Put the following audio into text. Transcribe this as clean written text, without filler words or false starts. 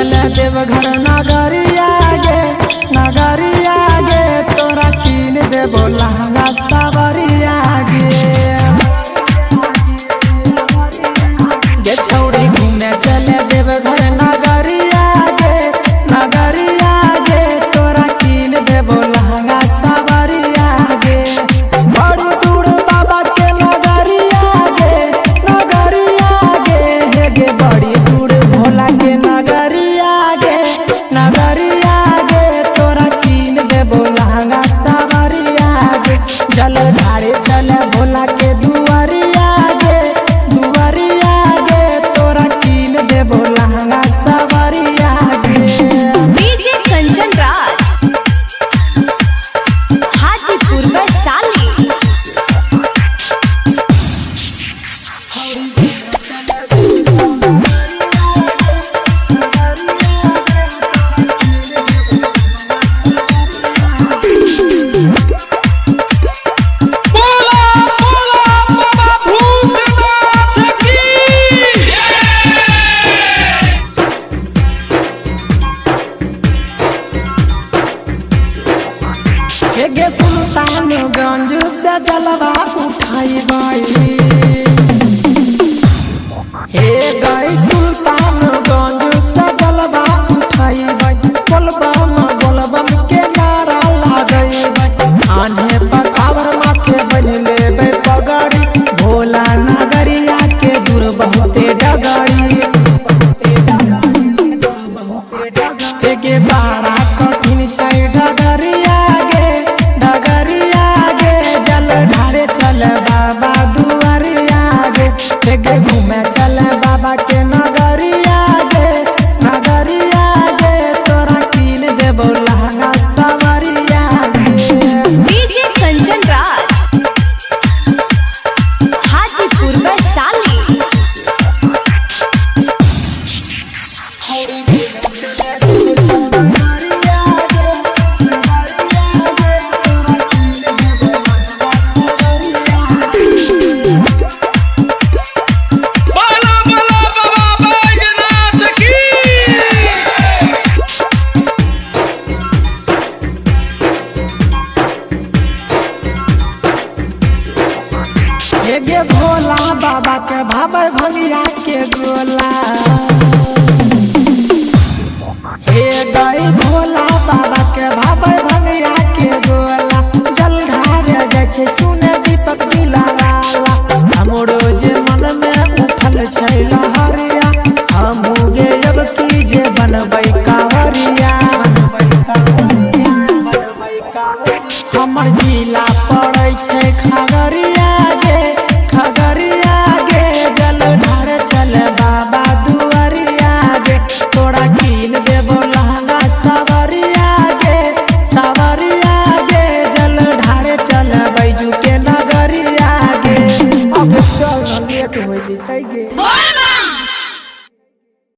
चले देवघर नगरिया गे तोरा कीन देबो लहंगा सावरिया गे छौड़ी घूमे चले देवघर नगरिया गे तोरा कीन देबो लहंगा सावरिया गे बड़ी दूर बाबा के नगरिया गे हे गे बड़ी दूर भोला के नगरिया गे तोरा कीन देबो लहंगा सावरिया गे जल ढारे चल भोला के दुआरिया गे तोरा कीन देबो लहंगा सावरिया गे। डीजे कंचन राज हाजीपुर में साली गे सुल्तानगंज से जलवा उठाई हे गई सुल्तानगंज से जलवा उठाई बोलबम के नारा लागई आने पकावर माथे बन लेबे पगड़ी भोला नगरिया के दूर बहुते डगड़ी गे बाड़ा कठिन छै डगरिया गे जल ढारे चल बाबा दुआरिया गे घूमे चल बाबा के नगरिया गे तोरा कीन देबो लहंगा सावरिया गे। डीजे कंचन राज हाजीपुर में साली गे भोला बाबा के भावे भंगिया के गोला हे गई भोला बाबा के भावे भंगिया के गोला जल ढारे जाय छै सुने दीपक दिलाला हमरो जे मन में उठल छै लहरिया हमहु गे अब की जे बनबै कावरिया हमर जिला पड़ै छै खगड़िया गे जल ढार चल बाबा दुआरिया गे तोरा